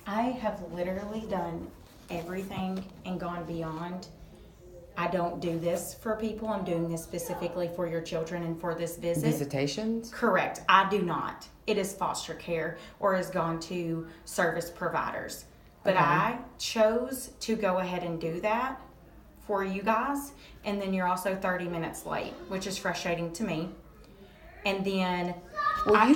I have literally done everything and gone beyond. I don't do this for people. I'm doing this specifically for your children and for this visit. Visitations? Correct. I do not. It is foster care or has gone to service providers. But Okay. I chose to go ahead and do that for you guys. And then you're also 30 minutes late, which is frustrating to me. And then... Well, you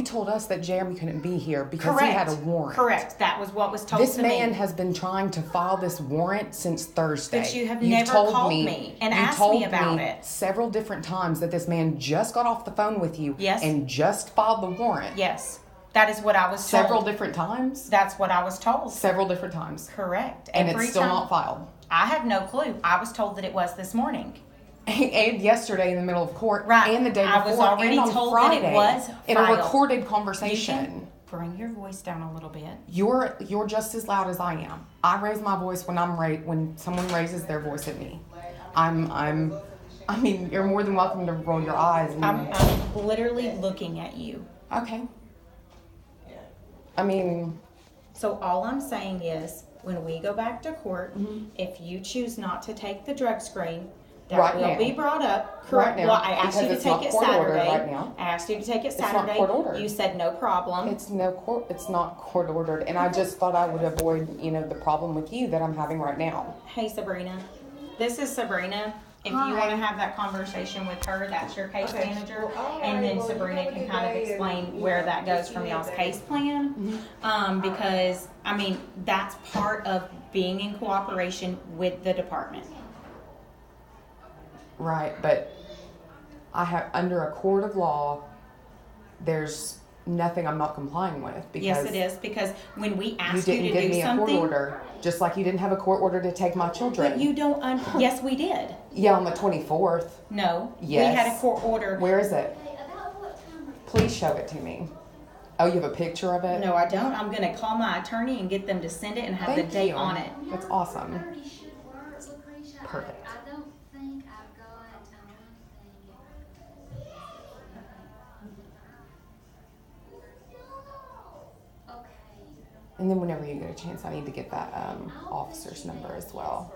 told us that Jeremy couldn't be here because he had a warrant. Correct. That was what was told This to me. man has been trying to file this warrant since Thursday. But you have never called me and asked me about it. Several different times that this man just got off the phone with you. Yes. And just filed the warrant. Yes. That is what I was told. Several different times? That's what I was told. Several different times. Correct. And it's still not filed. I have no clue. I was told that it was this morning. And yesterday in the middle of court. Right. And the day before. I was already and on told Friday, that it was in a filed. recorded conversation. You can bring your voice down a little bit. You're just as loud as I am. I raise my voice when someone raises their voice at me. I mean, you're more than welcome to roll your eyes. I'm literally looking at you. Okay. I mean... So all I'm saying is, when we go back to court, if you choose not to take the drug screen, that will be brought up. Correct. Right now, well, I asked you to take it Saturday. Right now. I asked you to take it It's not Saturday. court ordered. You said no problem. It's not court ordered, and I just thought I would avoid, the problem with you that I'm having right now. Hey, Sabrina. This is Sabrina. If you want to have that conversation with her, that's your case manager. And then Sabrina can kind of explain where that goes from y'all's case plan. Because, that's part of being in cooperation with the department. Right, but under a court of law, there's nothing I'm not complying with. Because yes, it is. Because when we asked you you didn't to give do me something, a court order, just like you didn't have a court order to take my children. but you don't. Yes, we did. Yeah, on the 24th. No. Yes. We had a court order. Where is it? Please show it to me. Oh, you have a picture of it? No, I don't. I'm going to call my attorney and get them to send it and have Thank the date you. on it. That's awesome. Perfect. And then whenever you get a chance, I need to get that officer's number as well.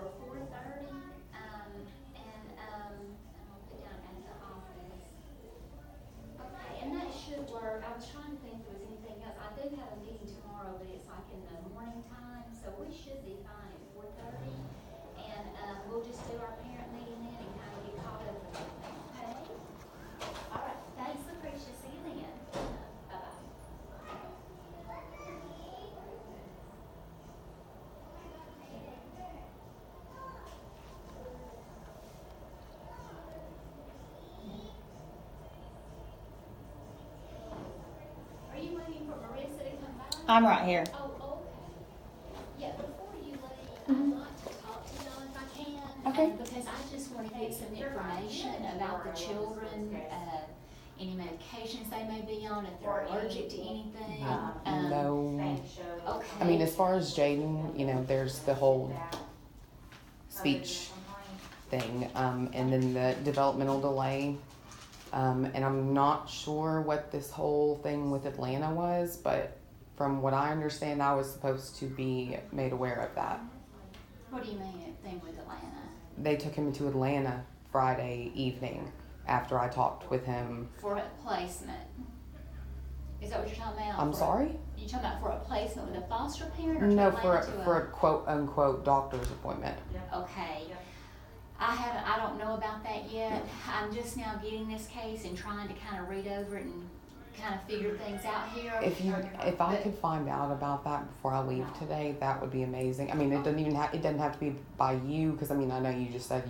And that should work. I was trying to think if there was anything else. I do have a meeting tomorrow, but it's like in the morning time, so we should be fine at 4:30. And we'll just do our parent meeting then and kind of get caught up with everything. Okay? All right. Thanks, Lucretia. See you then. Bye-bye. Are you waiting for Marissa to come back? I'm right here. Oh, okay. Yeah, before you leave, I'd like to talk to y'all if I can. Okay. Because I just want to get some information about the children, any medications they may be on, if they're allergic to anything. No. Okay. I mean, as far as Jaden, there's the whole speech thing, and then the developmental delay. And I'm not sure what this whole thing with Atlanta was, but from what I understand, I was supposed to be made aware of that. What do you mean, thing with Atlanta? They took him to Atlanta Friday evening after I talked with him. For a placement. Is that what you're talking about? I'm sorry? You talking about for a placement with a foster parent? Or No, to for Atlanta a quote unquote doctor's appointment. Okay. I don't know about that yet. I'm just now getting this case and trying to kind of read over it and kind of figure things out here. If I could find out about that before I leave today, that would be amazing. I mean, it doesn't have to be by you, because I know you just said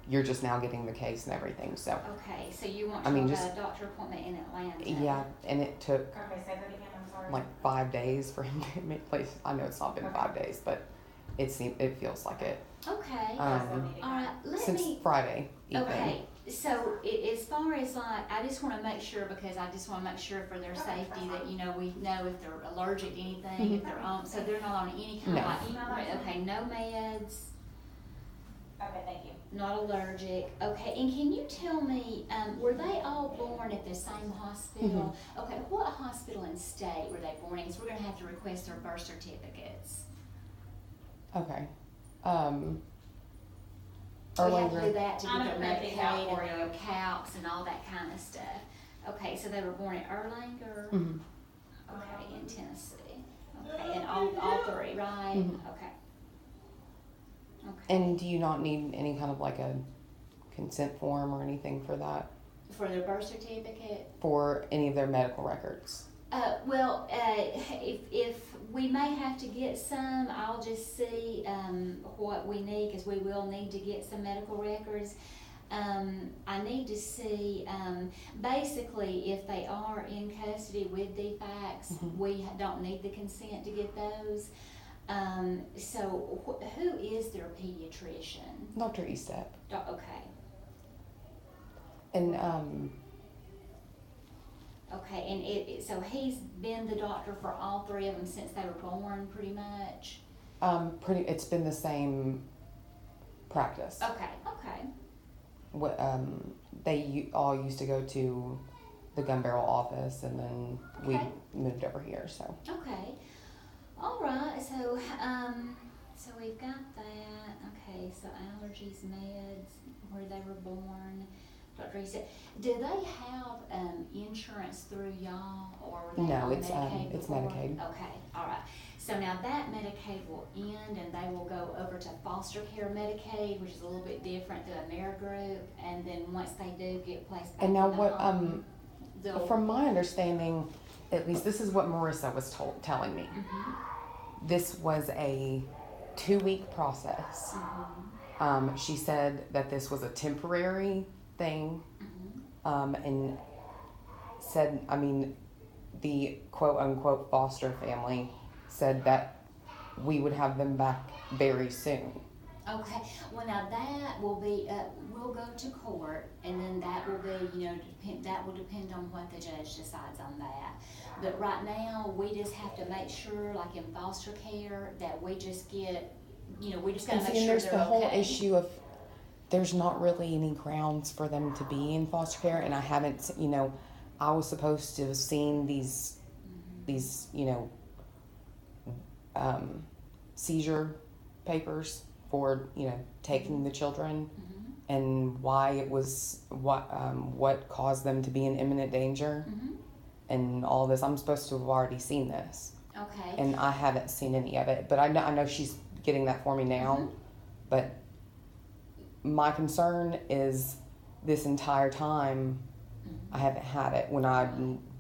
you're just now getting the case and everything. So Okay, so you want to have a doctor appointment in Atlanta? yeah, and it took Okay, say that again. I'm sorry. like 5 days for him to make place. I know it's not been 5 days, but it feels like it. Okay. Um, All right. Since Friday evening. Okay. So as far as I just want to make sure, because I just want to make sure for their safety that we know if they're allergic to anything, if they're on, so they're not on any kind of No. okay, no meds. Okay, thank you. Not allergic. Okay, and can you tell me, were they all born at the same hospital? Okay, what hospital and state were they born in? Because we're gonna have to request their birth certificates. Okay. We have to do that to I'm get their gonna print these out Medicaid for and their you. CALPS and all that kind of stuff. Okay, so they were born at Erlanger? Mhm. Okay, in Tennessee. Okay, and all three, right? Mhm. Okay. Okay. And do you not need any kind of like a consent form or anything for that? For their birth certificate? For any of their medical records? If we may have to get some, I'll just see, what we need, cause we will need to get some medical records. I need to see, basically, if they are in custody with DFACS, we don't need the consent to get those. So who is their pediatrician? Dr. Estep. Okay, And okay, and so he's been the doctor for all three of them since they were born, pretty much? it's been the same practice. Okay. What they all used to go to the gun barrel office, and then we Okay. moved over here. So Okay, all right, so we've got that, okay, so allergies, meds, where they were born, Dr. Reese, do they have, insurance through y'all, or were they No, on it's, Medicaid it's before? Medicaid. Okay, all right, so now that Medicaid will end, and they will go over to foster care Medicaid, which is a little bit different than Amerigroup, and then once they do get placed back in And now the what? home, they'll. From my understanding, at least this is what Marissa was telling me. Mhm. This was a 2-week process. She said that this was a temporary thing, and said, I mean, the quote unquote foster family said that we would have them back very soon. Okay, well now that will be, we'll go to court, and then that will be, that will depend on what the judge decides on that. But right now, we just have to make sure, like in foster care, that we just get, we just gotta And make see, and sure there's they're the whole okay. issue of there's not really any grounds for them to be in foster care, and I haven't, I was supposed to have seen these, seizure papers for, taking the children, and why it was, what caused them to be in imminent danger, and all this. I'm supposed to have already seen this, Okay, and I haven't seen any of it, but I know she's getting that for me now, but my concern is this entire time I haven't had it when I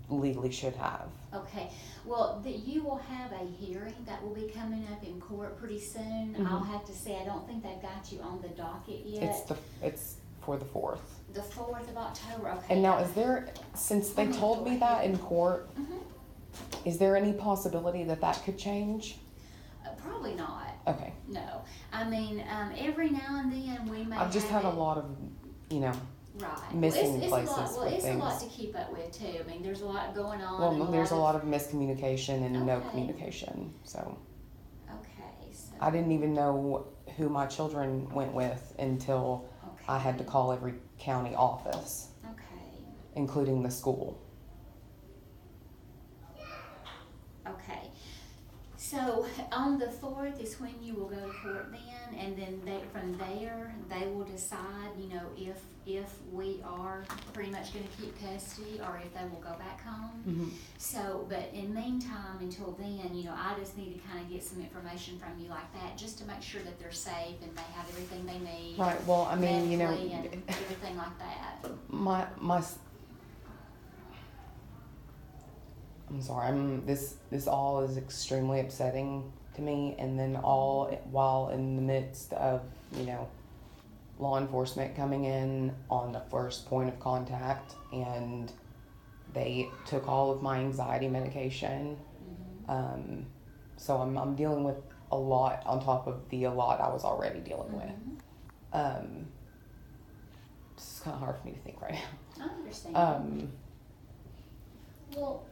legally should have. okay, well, you will have a hearing that will be coming up in court pretty soon. I'll have to say, I don't think they've got you on the docket yet. It's for the 4th. The 4th of October, okay. And now, is there, since they told me that in court, is there any possibility that could change? Probably not. Okay. No, I mean, every now and then we may. I've just had a lot of, right. missing it's places a lot, well, with it's things. a lot to keep up with too. I mean, there's a lot going on. Well, and there's a lot of miscommunication and no Okay. communication. So Okay, so. I didn't even know who my children went with until Okay. I had to call every county office, Okay. including the school. Okay. So on the 4th is when you will go to court then, and then from there, they will decide, if we are pretty much gonna keep custody or if they will go back home. So, but in meantime, until then, I just need to kind of get some information from you like that, just to make sure that they're safe and they have everything they need. Right. Well, I mean, medically and everything like that. I'm sorry. This all is extremely upsetting to me, and then all while in the midst of law enforcement coming in on the first point of contact, and they took all of my anxiety medication. So I'm dealing with a lot on top of a lot I was already dealing with. It's kind of hard for me to think right now. I understand. Well,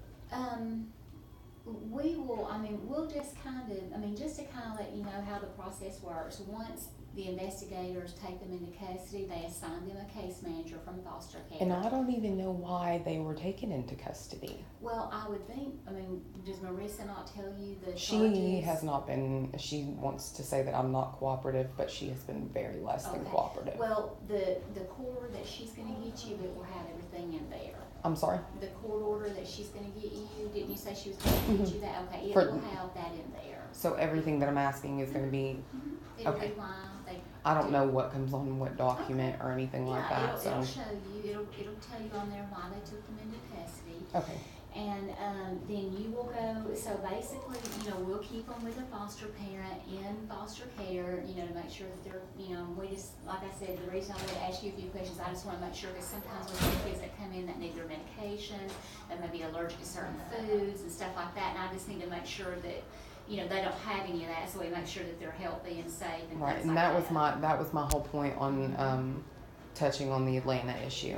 we'll just kind of, just to kind of let you know how the process works. the investigators take them into custody, they assign them a case manager from foster care. And I don't even know why they were taken into custody. Well, I would think, I mean, does Marissa not tell you the charges? She has not been, she wants to say that I'm not cooperative, but she has been very less than Okay. cooperative. Well, the court that she's gonna get you, it will have everything in there. I'm sorry? The court order that she's gonna get you, didn't you say she was gonna get you that? Okay, it For- will have that in there. So everything that I'm asking is going to be, It'll Okay. be why they. I don't know what comes on what document or anything like Yeah, that, it'll so. show you, it'll tell you on there why they took them into custody. Okay, And, then you will go, so basically, we'll keep them with a foster parent in foster care, to make sure that they're, we just, like I said, the reason I would ask you a few questions, I just wanna make sure, because sometimes we have kids that come in that need their medications, that may be allergic to certain foods and stuff like that, and I just need to make sure that, they don't have any of that, so we make sure that they're healthy and safe and right, things and like that was my whole point on, touching on the Atlanta issue.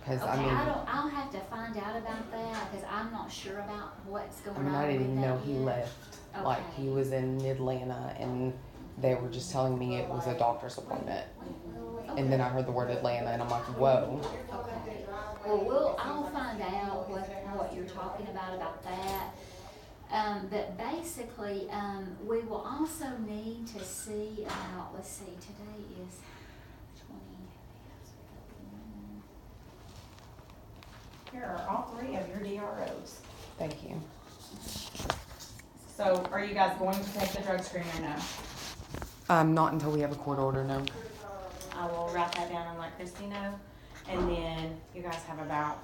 Cause Okay, I mean, I'll have to find out about that, because I'm not sure about what's going on. I didn't even with know that he yet. left, like, Okay. he was in Atlanta, and they were just telling me it was a doctor's appointment. And then I heard the word Atlanta, and I'm like, whoa. Okay. Well, I'll find out what you're talking about that. But basically, we will also need to see about, let's see, today is 20. Here are all three of your DROs. Thank you. So are you guys going to take the drug screen or no? Not until we have a court order, no. I will write that down and let Kristie know. And then you guys have about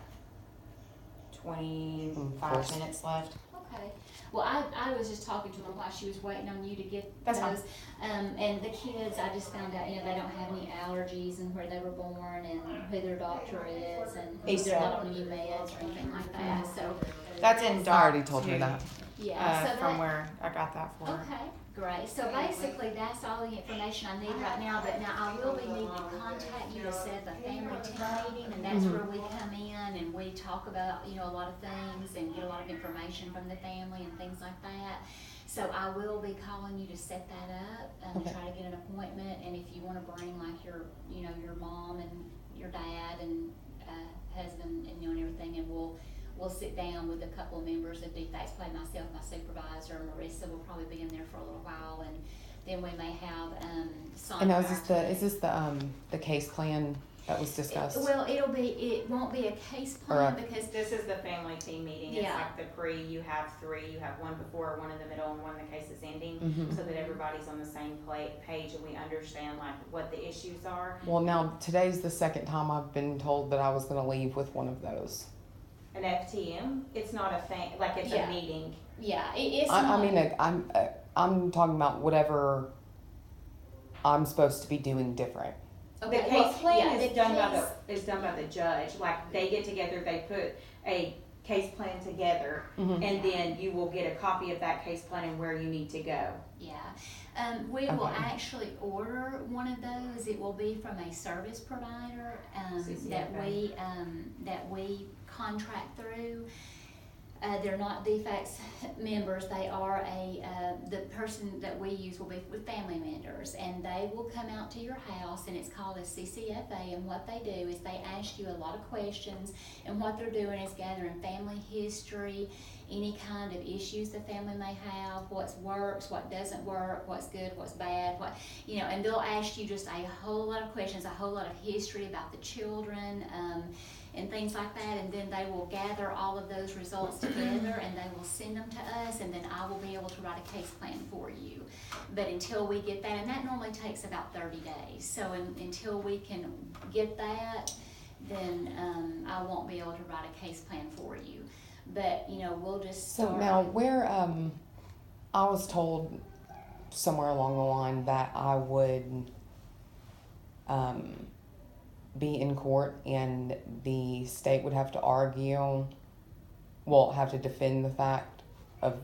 25 minutes left. Okay. Well, I was just talking to her while she was waiting on you to get That's fine. those. And the kids, I just found out, they don't have any allergies and where they were born and who their doctor is and if they're not on any meds or anything like that. So That's in I Doc already told her too, that. yeah, so from that, where I got that for her. okay, great. So basically, that's all the information I need right now. But now I will be needing to contact you to set a family team meeting, and that's where we come in and we talk about a lot of things and get a lot of information from the family and things like that. So I will be calling you to set that up and Okay. try to get an appointment. And if you want to bring like your mom and your dad and husband and everything, and we'll sit down with a couple of members of DFCS, play myself, my supervisor, Marissa will probably be in there for a little while, and then we may have And now is this the case plan that was discussed? It won't be a case plan because This is the family team meeting. It's Yeah. like the you have three, you have one before, one in the middle, and one the case is ending, Mhm. so that everybody's on the same page and we understand like what the issues are. Well, now today's the second time I've been told that I was going to leave with one of those. An FTM, it's not a thing, like it's Yeah. a meeting. it's I not. mean, I'm talking about whatever I'm supposed to be doing different. The Okay, case plan the is done by case- is done by the judge. Like they get together, they put a case plan together, Mhm. and then you will get a copy of that case plan and where you need to go. Yeah, we will Okay. actually order one of those. It will be from a service provider CCFA. that we contract through. They're not DFCS members. They are the person that we use will be with family members, and they will come out to your house, and it's called a CCFA. And what they do is they ask you a lot of questions, and what they're doing is gathering family history, any kind of issues the family may have, what works, what doesn't work, what's good, what's bad, and they'll ask you just a whole lot of questions, a whole lot of history about the children, and things like that, and then they will gather all of those results together and they will send them to us, and then I will be able to write a case plan for you. But until we get that, and that normally takes about 30 days, so until we can get that, then I won't be able to write a case plan for you. But, we'll just So start. now where, I was told somewhere along the line that I would, be in court and the state would have to have to defend the fact of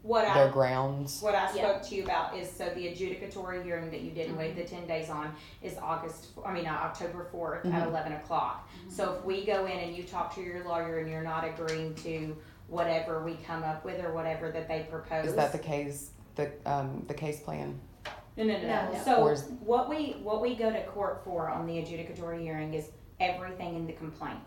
their grounds. What I Yeah. spoke to you about is, so the adjudicatory hearing that you didn't wait the 10 days on is October 4th at Mhm. 11 o'clock. So if we go in and you talk to your lawyer and you're not agreeing to whatever we come up with or whatever that they propose. Is that the case plan? No. So Or is- what we go to court for on the adjudicatory hearing is everything in the complaint,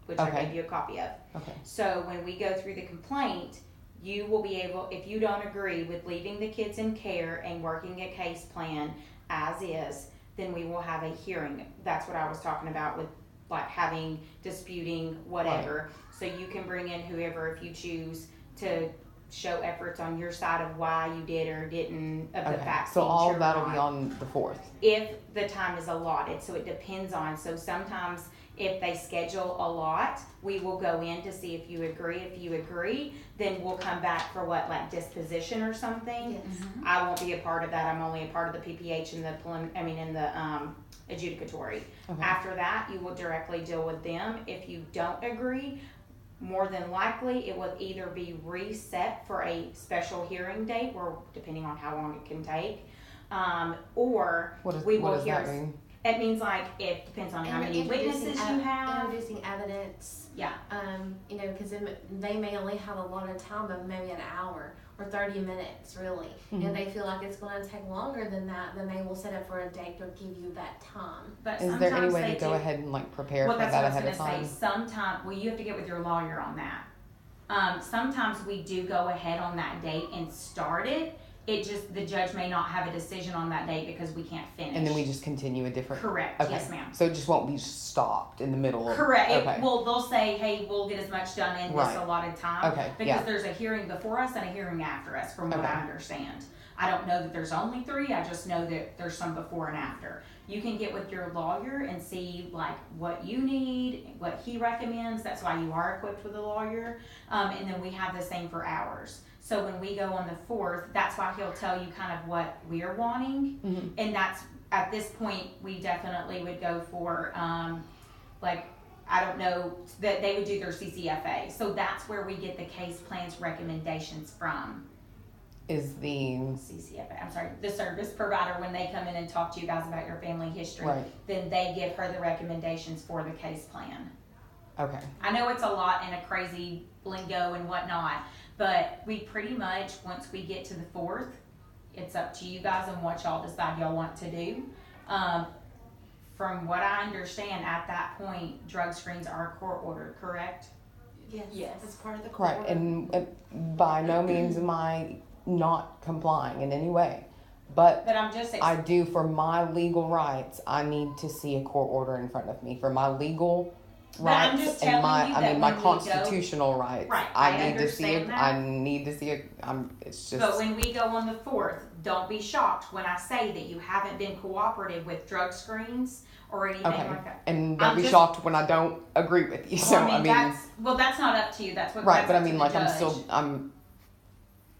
which I Okay. gave you a copy of. Okay. So when we go through the complaint, you will be able, if you don't agree with leaving the kids in care and working a case plan as is, then we will have a hearing. That's what I was talking about with like disputing, whatever. So you can bring in whoever if you choose to show efforts on your side of why you did or didn't of the Okay. facts. So being all true or that'll be not. on the 4th. If the time is allotted, so it depends on, so sometimes if they schedule a lot, we will go in to see if you agree. If you agree, then we'll come back for what, like disposition or something. Yes. I won't be a part of that. I'm only a part of the PPH and the adjudicatory. Okay. After that, you will directly deal with them. If you don't agree, more than likely it will either be reset for a special hearing date, or depending on how long it can take, or What we will does hear. that mean? It means like it depends on how many witnesses you have. Introducing evidence. Yeah. Because they may only have a lot of time of maybe an hour or 30 minutes, really. And if they feel like it's going to take longer than that, then they will set up for a date or give you that time. But Is there any sometimes way they to go do- ahead and like prepare Well, for that's that what I ahead of was gonna time? say. Sometimes, well, you have to get with your lawyer on that. Sometimes we do go ahead on that date and start it. It just, the judge may not have a decision on that date because we can't finish. And then we just continue a different. Correct. Okay. Yes, ma'am. So it just won't be stopped in the middle of. Correct. Okay. Well, they'll say, hey, we'll get as much done in Right. this allotted time. Okay, Because yeah. there's a hearing before us and a hearing after us, from what Okay. I understand. I don't know that there's only 3. I just know that there's some before and after. You can get with your lawyer and see like what you need, what he recommends. That's why you are equipped with a lawyer. And then we have the same for ours. So when we go on the 4th, that's why he'll tell you kind of what we're wanting. Mhm. And that's, at this point, we definitely would go for, like, I don't know, that they would do their CCFA. So that's where we get the case plans recommendations from. Is the CCFA, I'm sorry, the service provider, when they come in and talk to you guys about your family history, Right. then they give her the recommendations for the case plan. okay. I know it's a lot and a crazy lingo and whatnot, but we pretty much, once we get to the 4th, it's up to you guys and what y'all decide y'all want to do. From what I understand, at that point, drug screens are court ordered, correct? Yes. It's part of the court. Correct. And by no means am I not complying in any way, but But I'm just, I do, for my legal rights, I need to see a court order in front of me for my legal But I'm rights just and telling my, you I that mean, my when we go- constitutional rights. Right, I I need to see it. understand that. I need to see it. It's just. but when we go on the 4th, don't be shocked when I say that you haven't been cooperative with drug screens or anything Okay. like that. And don't I'm be just- shocked when I don't agree with you. So Well, I mean, that's not up to you. That's what. right? that's But I up to mean, the like I'm judge. still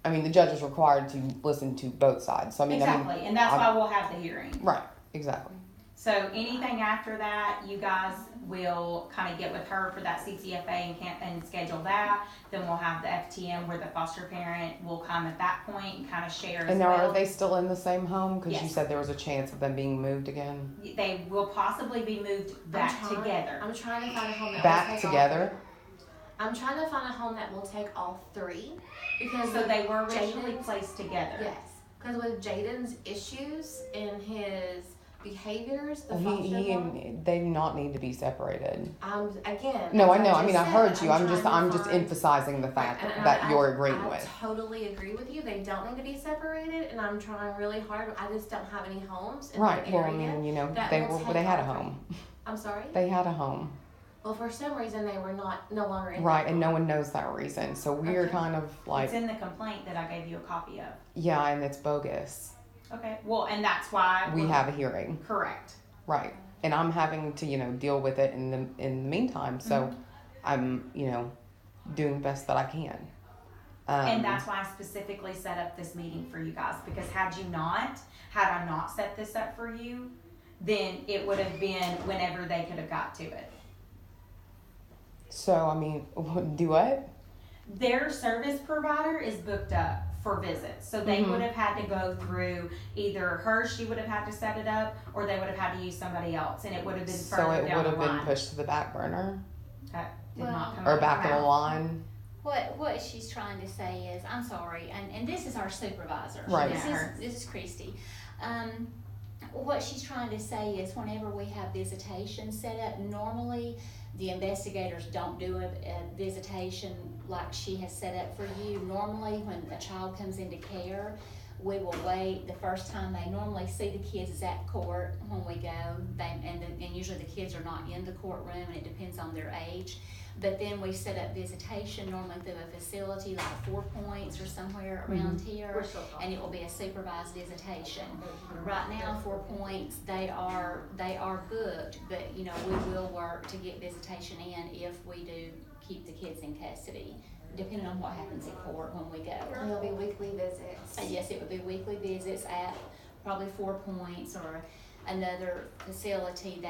I mean, the judge is required to listen to both sides. So I mean, Exactly, and that's I'm- why we'll have the hearing. right, exactly. So anything after that, you guys will kind of get with her for that CCFA and schedule that. Then we'll have the FTM where the foster parent will come at that point and kind of share as And now, well. are they still in the same home? Because you Yes. said there was a chance of them being moved again. They will possibly be moved back together. I'm trying to find a home that Back will take together. I'm trying to find a home that will take all 3 because So they were originally Jaden's- placed together. Yes, because with Jaden's issues and his behaviors, the Well, foster he mom, and they do not need to be separated. again. No, I as know. I just mean, I said, heard you. I'm trying to just find- emphasizing the fact And that I- you're agreeing I with. totally agree with you. They don't need to be separated, and I'm trying really hard. I just don't have any homes in Right. the Well, I area. mean, you know, that they will were. take They had a all home. I'm sorry. They had a home. Well, for some reason, they were no longer in. Right, that and no home. one knows that reason. So we're Okay. kind of like, It's in the complaint that I gave you a copy of. yeah, and it's bogus. Okay. Well, and that's why We have a hearing. correct. Right. And I'm having to, deal with it in the meantime. So Mm-hmm. I'm, doing the best that I can. And that's why I specifically set up this meeting for you guys, because had I not set this up for you, then it would have been whenever they could have got to it. So, I mean, do what? Their service provider is booked up for visits. So they Mhm. would have had to go through either she would have had to set it up, or they would have had to use somebody else, and it would have been So further it down would the have been line. pushed to the back burner That did not come or out of back my of the mouth. line. What she's trying to say is, I'm sorry, and this is our supervisor. Right. This is Kristie. What she's trying to say is whenever we have visitation set up, normally the investigators don't do a visitation like she has set up for you. Normally when a child comes into care, we will wait. The first time they normally see the kids is at court when we go. And usually the kids are not in the courtroom, and it depends on their age. But then we set up visitation normally through a facility like 4 Points or somewhere around here, and it will be a supervised visitation. Right now, 4 Points, they are booked, but you know, we will work to get visitation in if we do keep the kids in custody, depending on what happens in court when we go. And it'll be weekly visits. Yes, it would be weekly visits at probably 4 Points or another facility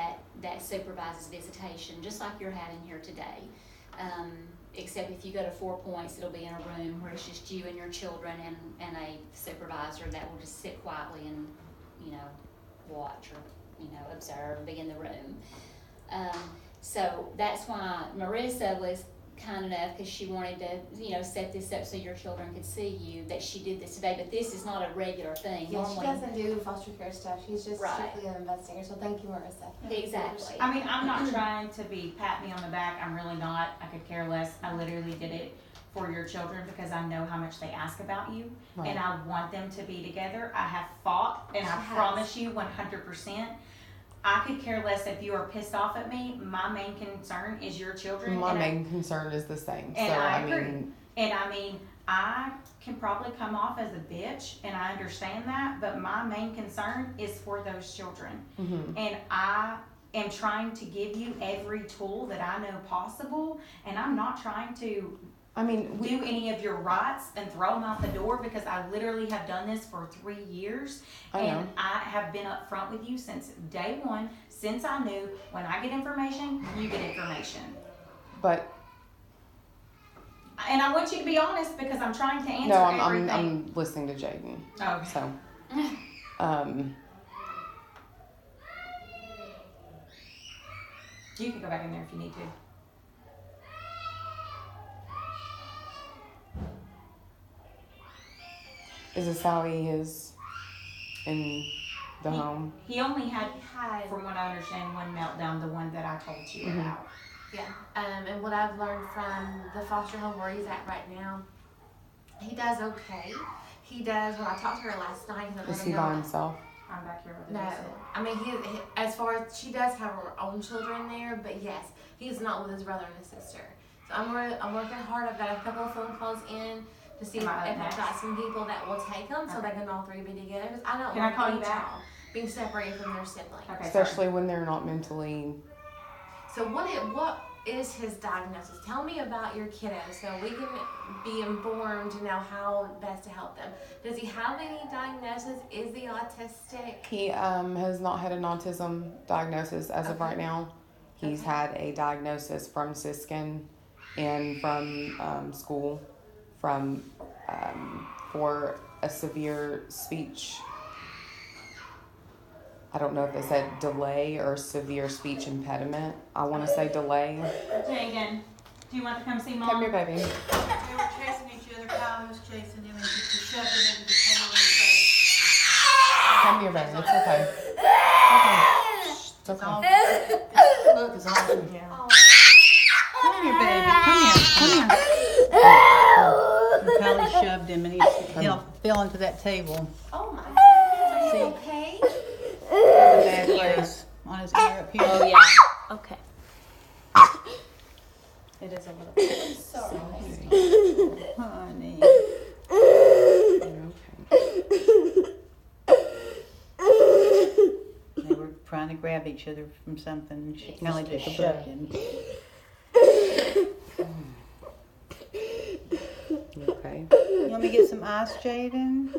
that supervises visitation, just like you're having here today. Except if you go to 4 Points, it'll be in a room where it's just you and your children and a supervisor that will just sit quietly and, you know, watch or, you know, observe and be in the room. So that's why Marissa was kind enough, because she wanted to, you know, set this up so your children could see you, that she did this today. But this is not a regular thing. Yeah, normally, she doesn't do foster care stuff. She's just Right. strictly an investigator. So thank you, Marissa. Exactly. I mean, I'm not trying to be pat me on the back. I'm really not. I could care less. I literally did it for your children because I know how much they ask about you, Right. and I want them to be together. I have fought, and I promise you 100%. I could care less if you are pissed off at me. My main concern is your children. My and main concern is the same. and So I I agree. mean, And I mean, I can probably come off as a bitch, and I understand that, but my main concern is for those children. mhm. And I am trying to give you every tool that I know possible, and I'm not trying to I mean, do any of your rights and throw them out the door, because I literally have done this for 3 years. I know. And I have been upfront with you since day one, since I knew when I get information, you get information. But And I want you to be honest, because I'm trying to answer no, everything. I'm listening to Jaden. Okay. So, You can go back in there if you need to. is this how he is in the home? He only had, from what I understand, one meltdown, the one that I told you Mhm. about. Yeah. And what I've learned from the foster home where he's at right now, he does okay. He does. When I talked to her last night, Is he by himself? I'm back here with the No, visit. I mean he as far as she does have her own children there, but yes, he's not with his brother and his sister. So I'm working hard. I've got a couple of phone calls in to see if I've got some people that will take them so they can all three be together. Because I don't Can I want call you any back? child being separated from their sibling. Okay, Especially when they're not mentally. So what is his diagnosis? Tell me about your kiddo so we can be informed to know how best to help them. Does he have any diagnosis? Is he autistic? He has not had an autism diagnosis as of Okay. right now. He's Okay. had a diagnosis from Siskin and from school for a severe speech. I don't know if they said delay or severe speech impediment. I want to say delay. Jaden, do you want to come see Mom? Come here, baby. They were chasing each other. Kyle was chasing him, and he shoved him into the table in his face. Come here, baby. It's okay. It's okay. Look, it's all in here. Come here, baby. Come here. And Kylie shoved him, and he fell into that table. Oh my God. Are you okay? A bad place on his ear up here. Oh, yeah. Okay. It is a little bit. Sorry. Honey. They were trying to grab each other from something, and she Kylie just shoved him. Okay. You want me to get some ice, Jaden?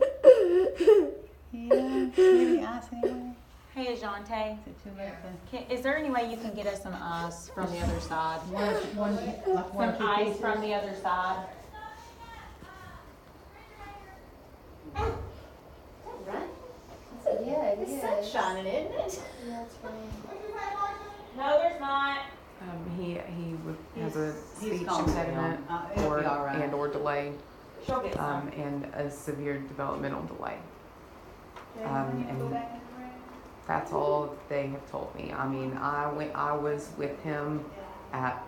Yeah. Maybe ice anyway? Hey, Ajante. Is it too late to... Is there any way you can get us some ice from the other side? One, Some ice from the other side. Right? Yeah, it is. Shining, isn't it? Yeah, that's right. No, there's not. has a He's speech calmed impediment down. It'll or be all right. and or delay, She'll get some. and a severe developmental delay. And that's all they have told me. I mean, I was with him at,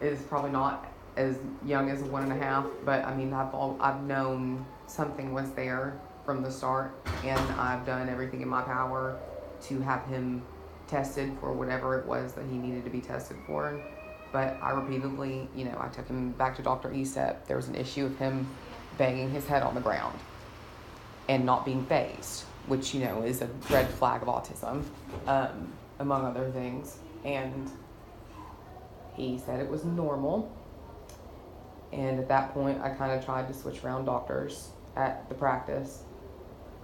is probably not as young as 1.5, but I mean, I've known something was there from the start, and I've done everything in my power to have him tested for whatever it was that he needed to be tested for. But I repeatedly, I took him back to Dr. Estep. There was an issue of him banging his head on the ground and not being phased, which, is a red flag of autism, among other things. And he said it was normal. And at that point, I kind of tried to switch around doctors at the practice.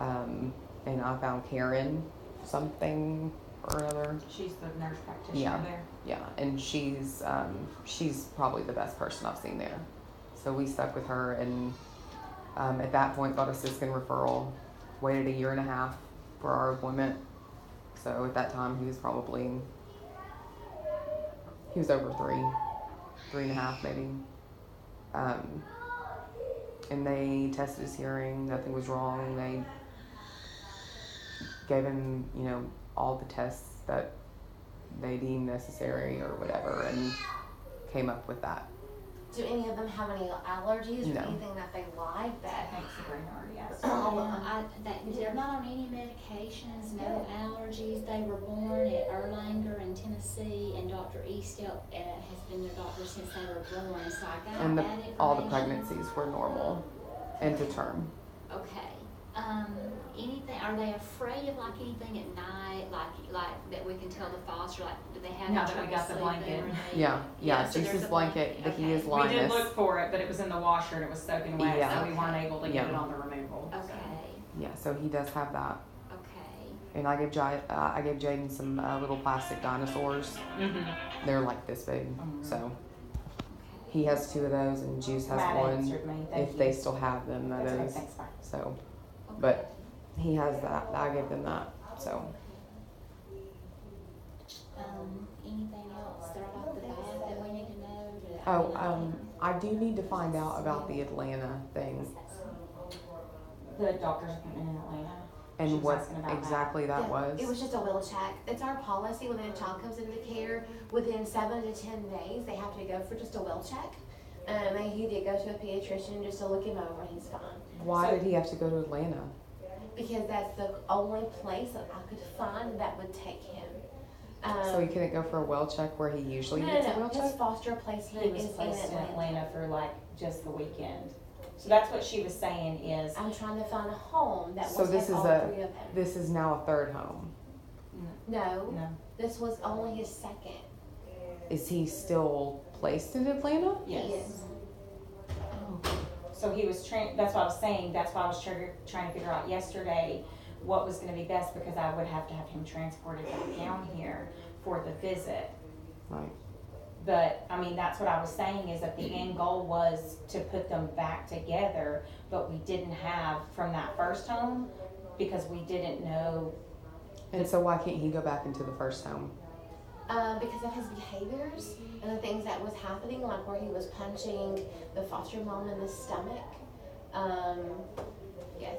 And I found Karen something or another. She's the nurse practitioner there. Yeah, and she's probably the best person I've seen there. So we stuck with her, and at that point got a Siskin referral. Waited 1.5 years for our appointment. So at that time he was over 3.5 maybe. And they tested his hearing. Nothing was wrong. They gave him, all the tests that they deemed necessary or whatever, and came up with that. Do any of them have any allergies or No. anything that they like I that? think Sabrina already asked. They're not on any medications, no allergies. They were born at Erlanger in Tennessee, and Dr. Estep has been their doctor since they were born. So I got And that information. all the pregnancies were normal and to term. Okay. Anything? Are they afraid of like anything at night? Like that we can tell the foster? Like, do they have Now any that we trouble got the sleeping blanket. or anything? Yeah, so there's Jesus a blanket, that he is Okay. We did Linus. look for it, but it was in the washer and it was soaking wet, Yeah. so we weren't able to get Yeah. it on the removal. so. Okay. Yeah, so he does have that. Okay. And I gave Jaden some little plastic dinosaurs. Mm-hmm. They're like this big. Mhm. So Okay. he has 2 of those, and Juice has Matt one. answered me. Thank If you. they still have them, that That's okay, is. thanks, bye. So, but he has that. I gave them that. So. Anything else right off the bat that we need to know? Oh, I do need to find out about the Atlanta thing The doctor's appointment in Atlanta. She and was what asking about that. exactly that Yeah, was. It was just a will check. It's our policy when a child comes into care, within 7 to 10 days, they have to go for just a will check. And he did go to a pediatrician just to look him over, and he's fine. Why did he have to go to Atlanta? Because that's the only place that I could find that would take him. So he couldn't go for a well check where he usually no, gets a no, well his check? foster placement He was is in placed in Atlanta. Atlanta for like just the weekend. So that's what she was saying is, I'm trying to find a home that So will this take is all a- 3 of them. This is now a 3rd home. No, no, this was only his 2nd. Is he still placed in Atlanta? yes. He is. So he was that's what I was saying, that's why I was trying to figure out yesterday what was gonna be best, because I would have to have him transported back down here for the visit. Right. But, I mean, that's what I was saying, is that the end goal was to put them back together, but we didn't have from that first home, because we didn't know. And so why can't he go back into the first home? Because of his behaviors and the things that was happening, like where he was punching the foster mom in the stomach.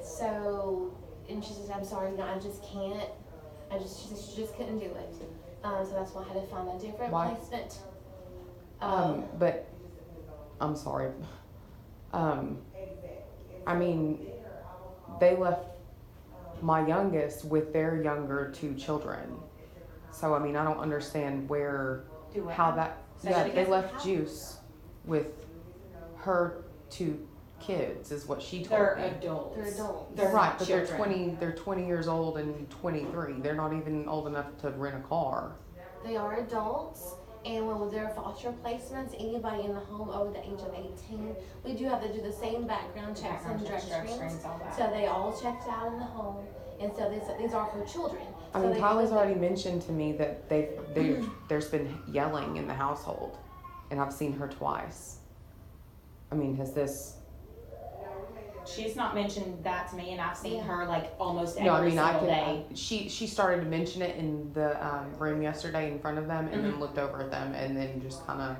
So, and she says, I'm sorry, no, I just can't. She said she just couldn't do it. So that's why I had to find a different Why? placement. But I'm sorry. I mean, they left my youngest with their younger 2 children. So I mean, I don't understand how that. Say Yeah, that they again. left Juice with her 2 kids, is what she told They're me. adults. They're adults. They're Right, not but children. they're 20 years old and 23. They're not even old enough to rent a car. They are adults, and when they're foster placements, anybody in the home over the age of 18, we do have to do the same background checks and drug screens. all that. So they all checked out in the home, and so these are her children. I So mean, they Tyler's live already mentioned to me that there's been yelling in the household, and I've seen her twice. I mean, has this? she's not mentioned that to me, and I've seen her like almost No, I every mean, I single could. day. She started to mention it in the room yesterday in front of them, and then looked over at them, and then just kind of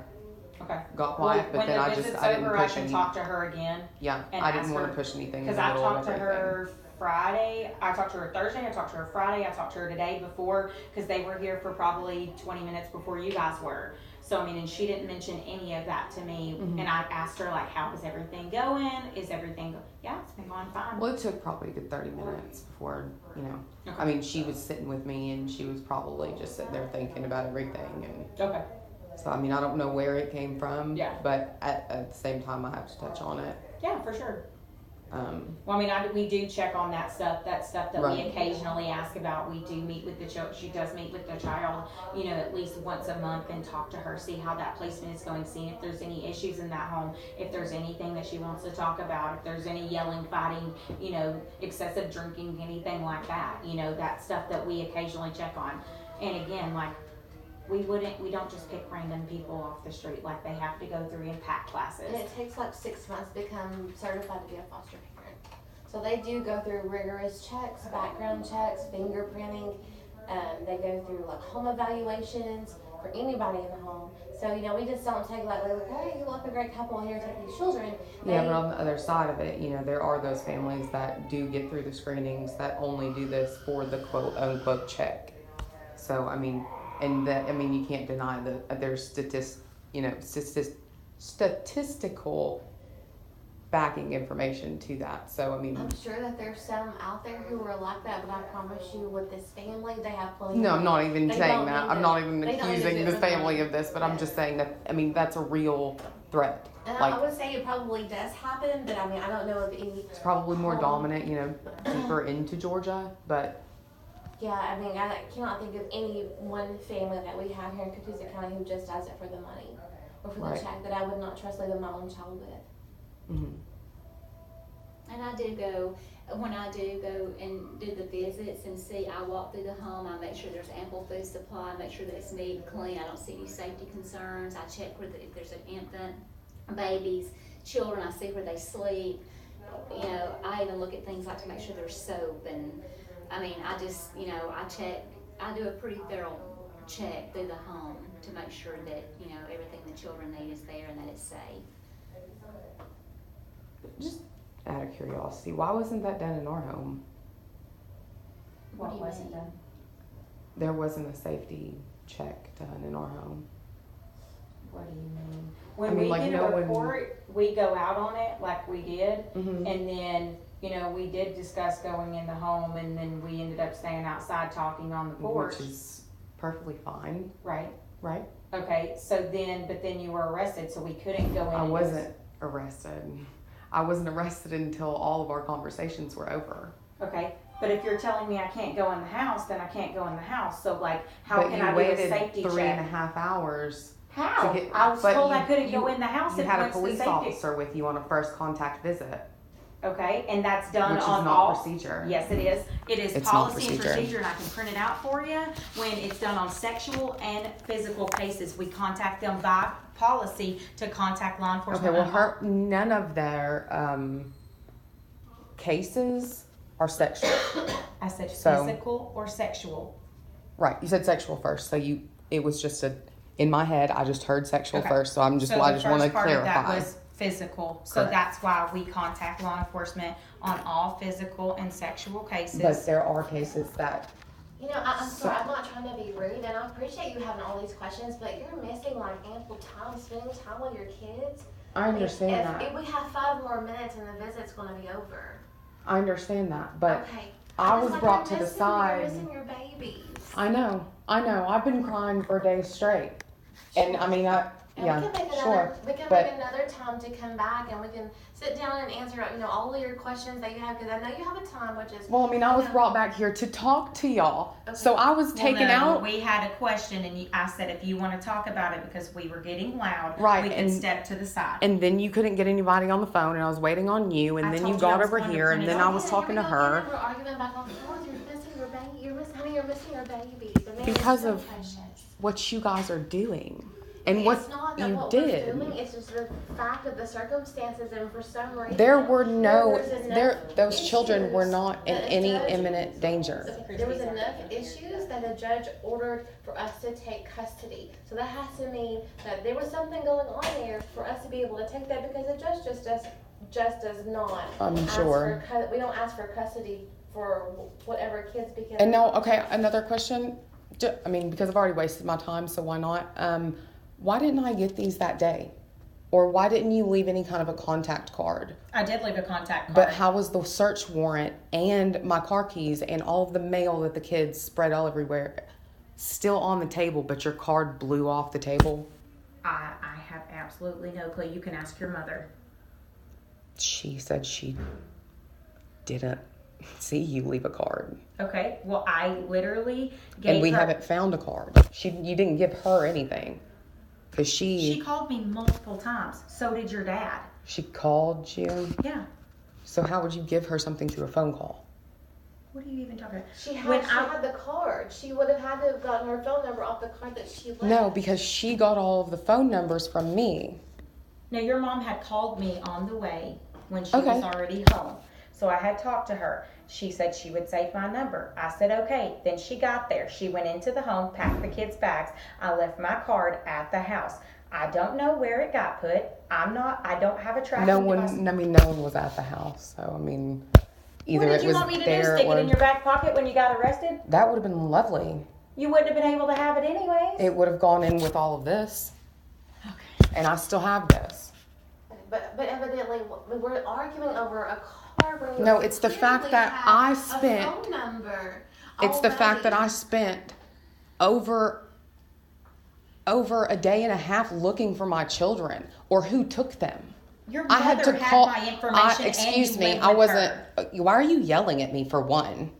Okay. got quiet. Well, but when then the I visit's didn't over, I push can any. talk to her again. Yeah, and I didn't ask want her- to push anything. Because in the I middle of talked to everything. her Friday. I talked to her Thursday. I talked to her Friday. I talked to her today before, because they were here for probably 20 minutes before you guys were. So, I mean, and she didn't mention any of that to me. Mhm. And I asked her, like, how is everything going? Is everything yeah, it's been going fine. Well, it took probably a good 30 minutes before, Okay. I mean, she was sitting with me, and she was probably just sitting there thinking about everything, and Okay. so, I mean, I don't know where it came from. Yeah. But at the same time, I have to touch on it. Yeah, for sure. Um, Well, I mean, we do check on that stuff that we Right. occasionally ask about. We do meet with the child. She does meet with the child, at least once a month, and talk to her, see how that placement is going, see if there's any issues in that home, if there's anything that she wants to talk about, if there's any yelling, fighting, excessive drinking, anything like that. That stuff that we occasionally check on. And again, like, we don't just pick random people off the street. Like, they have to go through impact classes. And it takes like 6 months to become certified to be a foster parent. So they do go through rigorous checks, background checks, fingerprinting. They go through like home evaluations for anybody in the home. So, we just don't take like, hey, you look a great couple here, take these children. Yeah, but on the other side of it, there are those families that do get through the screenings that only do this for the quote unquote check. So, I mean, you can't deny that there's statistical backing information to that. So, I mean, I'm sure that there's some out there who are like that, but I promise you with this family, they have plenty. no, I'm not even They saying don't that. need I'm to- not even they don't need to accusing do this it for family money. of this, but I'm Yeah. just saying that, that's a real threat. And Like, I would say it probably does happen, but I don't know of any. it's probably more home- dominant, deeper into Georgia, but Yeah, I cannot think of any one family that we have here in Catoosa County who just does it for the money or for Right. the check that I would not trust leaving my own child with. mhm. And when I do go and do the visits and see, I walk through the home, I make sure there's ample food supply, make sure that it's neat and clean, I don't see any safety concerns, I check if there's an infant, babies, children, I see where they sleep. I even look at things like to make sure there's soap, and I just, I do a pretty thorough check through the home to make sure that, everything the children need is there and that it's safe. Just out of curiosity, why wasn't that done in our home? What do you wasn't mean? done? There wasn't a safety check done in our home. What do you mean? When I mean, we like, did no a one- report, we go out on it like we did, Mm-hmm. and then, we did discuss going in the home, and then we ended up staying outside talking on the porch, Which is perfectly fine, right? right? Okay, but then you were arrested, so we couldn't go in. I and- wasn't arrested. I wasn't arrested until all of our conversations were over. Okay, but if you're telling me I can't go in the house, then I can't go in the house, so like, how But can you I do a waited safety check? 3.5 hours. How? to get- I was but told I you- couldn't you- go in the house You if had a once the police safety. officer with you on a first contact visit, Okay, and that's done which is on not all. procedure. Yes, it is. It is It's not policy and procedure. procedure, and I can print it out for you. When it's done on sexual and physical cases, we contact them by policy to contact law Okay, enforcement. well, none of their cases are sexual. I said So- physical or sexual. Right, you said sexual first, so it was just in my head, I just heard sexual Okay. first, so I So just the want to first part of that clarify. was physical, so Correct. that's why we contact law enforcement on all physical and sexual cases. But there are cases that, I'm sorry, I'm not trying to be rude, and I appreciate you having all these questions, but you're missing like ample time, spending time with your kids. I understand that. If we have 5 more minutes and the visit's gonna be over. I understand that, but Okay. I It's was like brought you're to the missing- side. You're missing your babies. I know. I've been crying for days straight. And I mean, And yeah, we can make sure. we can but- make another time to come back and we can sit down and answer, all of your questions that you have, because I know you have a time, which is. Well, I mean, I was Yeah. brought back here to talk to y'all. Okay. So I was Well, taken no, out. We had a question, and I said if you want to talk about it because we were getting loud, Right, we can and- step to the side. And then you couldn't get anybody on the phone, and I was waiting on you, and I then told you you I got was over going to here, print and it then out. I was talking to her. We're arguing back and forth. You're missing your baby. You're missing your babies. The man is Because so of- precious. What you guys are doing. And what It's not that you what did. we're doing, it's just the fact of the circumstances, and for some reason There were no, was enough those children were issues not in that a any judge- imminent danger. There was enough issues that a judge ordered for us to take custody. So that has to mean that there was something going on there for us to be able to take that, because the judge just does not. I'm ask sure. we don't ask for custody for whatever kids, because. And now, okay, another question. I mean, because I've already wasted my time, so why not? Why didn't I get these that day? Or why didn't you leave any kind of a contact card? I did leave a contact card. But how was the search warrant and my car keys and all of the mail that the kids spread all everywhere still on the table, but your card blew off the table? I have absolutely no clue. You can ask your mother. She said she didn't see you leave a card. Okay, well, I literally gave And we her... haven't found a card. You didn't give her anything. Because She called me multiple times. So did your dad. she called you. Yeah. So how would you give her something through a phone call? What are you even talking about? She When had the card. She would have had to have gotten her phone number off the card that she left. No, because she got all of the phone numbers from me. No, your mom had called me on the way when she Okay. was already home. So I had talked to her. She said she would save my number. I said, okay. Then she got there. She went into the home, packed the kids' bags. I left my card at the house. I don't know where it got put. I don't have a tracking No device. one was at the house. So, I mean, either What it did you was want me to do? there Stick or... it in your back pocket when you got arrested? That would have been lovely. You wouldn't have been able to have it anyways. It would have gone in with all of this. Okay. And I still have this. But evidently we're arguing over a card. When No, it's the fact that I spent... a phone number. It's the fact that I already. spent over a day and a half looking for my children or who took them. Your I mother had to call. my information Excuse and me, you lived I with wasn't. her. Why are you yelling at me for one?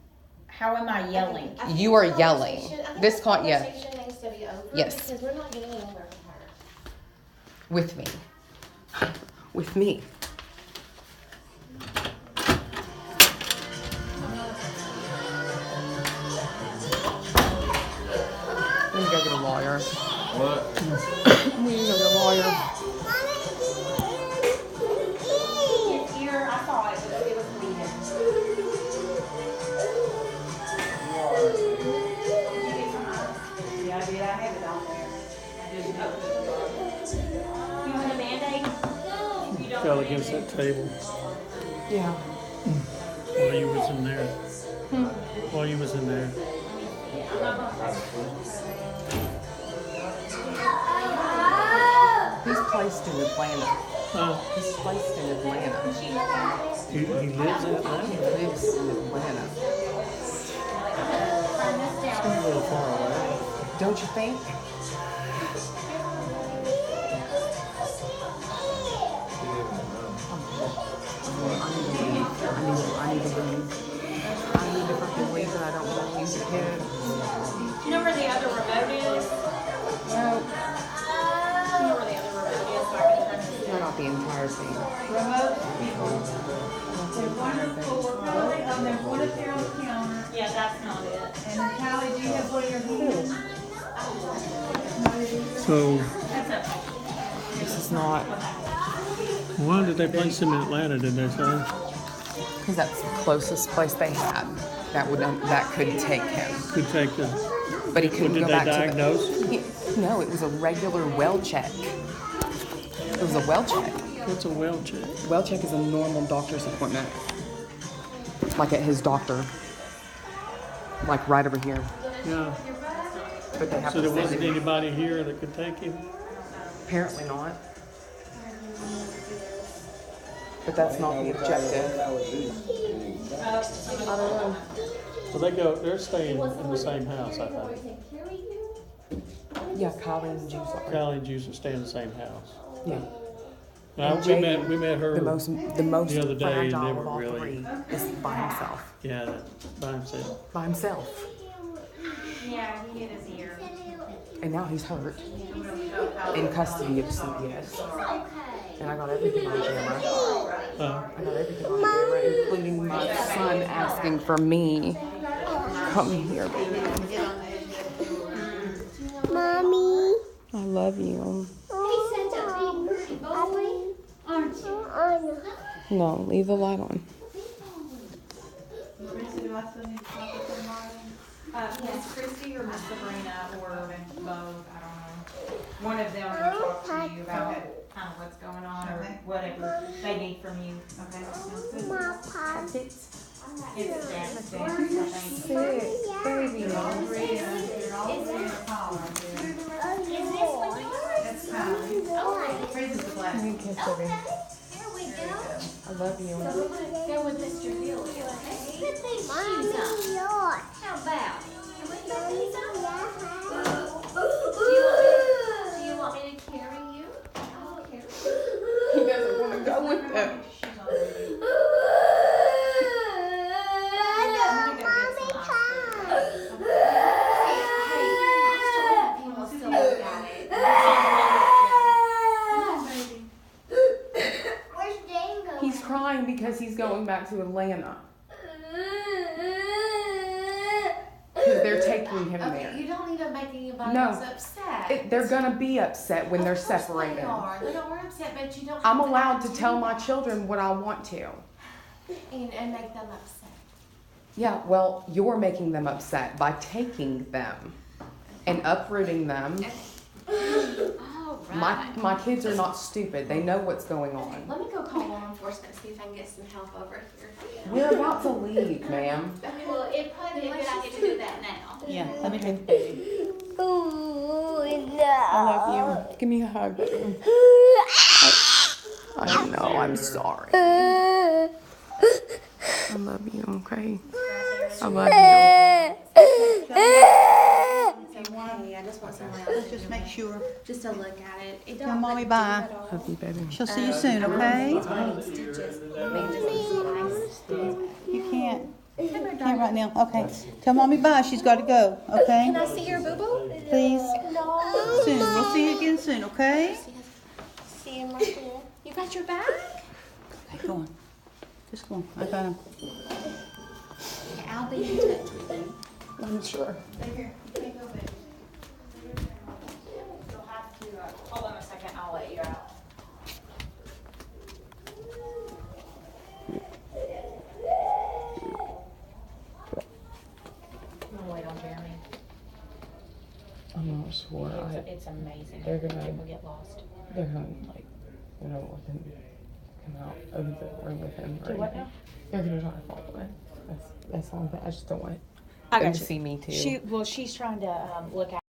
How am I yelling? I think You are the yelling. conversation- I think This the con- yeah. conversation needs to be over. Yes. Because we're not getting anywhere with her. With me. With me. Let me go get a lawyer. What? We need to go get a lawyer. It's here. I saw it. It was bleeding. Yeah, I did. I have it on there. You want a Band-Aid? You don't Fell want against Band-Aid? that table Yeah. while you was in there. While you was in there. He's placed in Atlanta. He He's placed in Atlanta. lives in Atlanta. He lives in Atlanta. It's a little far away. Don't you think? I need to leave. I need to fucking leave, but I don't want to leave the kid. Do you know where the other remote is? No, Do you know where the other remote is? So I can turn this no, not the entire thing. Remote people. There's one on the floor, and there's one up there on the counter. Yeah, that's not it. And then Callie, do you have one of your hands? So That's okay. This is not, why did they place him in Atlanta, did they say? because that's the closest place they had that could take him. Could take the, But he couldn't did go they back diagnose? to the... No, it was a regular well check. It was a well check. What's a well check? Well check is a normal doctor's appointment. Like at his doctor. Like right over here. Yeah. But they have So to there send wasn't him. anybody here that could take him? Apparently not. But that's not the objective. I don't know. So they're staying in the same house, I think. Yeah, Kylie and Juice are. Callie and Juice stay in the same house. Yeah. Now, And we met her The most the other day, and they fragile were of all really, three is by himself. yeah, by himself. By himself. Yeah, he hit his ear. And now he's hurt. In custody of CPS. And I got everything on camera. I got everything on camera, including my son asking for me. Come here, baby. Mommy. I love you. He's such a big pretty boy, aren't you? No, leave the light on. Marissa, do I still need to talk with somebody? Miss Christie or Miss Sabrina or both, I don't know. One of them will talk to you about kind of what's going on or whatever they need from you. Okay. It's dance, I think. Baby. They're all three in a call right there. Is this one yours? That's Kylie. Oh, Raises the glass. Give me a kiss, okay. baby. There we go. I love you. So we're gonna go with Mr. Bill. Put these shoes on. How about? Can we put these on? Do you want me to carry you? I'll carry you. He doesn't want to go with them. She's on there. I'm gonna go get some ice People still look at it. Where's Dane going? He's crying because he's going back to Atlanta. Because they're taking him Okay, there. you don't need to make anybody No. else upset. They're gonna be upset when they're Of course separated. They are. They are upset, but you don't. I'm have allowed to act tell do my that. children what I want to. And make them upset. Yeah, well, you're making them upset by taking them and uprooting them. All right. My kids are not stupid. They know what's going on. Let me go call law enforcement, see if I can get some help over here. We're about to leave, ma'am. Well, it'd probably be a good idea to do that now. Yeah, let me take the baby. I love you. Give me a hug. I know, I'm sorry. I love you, okay? I love you. I just want someone else. Let's just make sure. Just to look at it. It Tell mommy bye. Love you, baby. She'll see you soon, okay? You can't. Can't right now. Okay. Tell mommy bye. She's got to go. Okay. Can I see your boo-boo? Please. Soon. We'll see you again soon. Okay. See him right there. You got your bag? Okay, go on. Just go on. I got him. I'll be in touch with you. I'm sure. You'll have to, hold on a second, I'll let you out. I'm gonna wait on Jeremy. I'm not sure. It's amazing. They're gonna- People get lost. They're gonna, like, let him come out of the room with him. Do what now? They're gonna try to follow it. That's the only thing. I just don't want I them got to you. see me too. She's trying to, look out.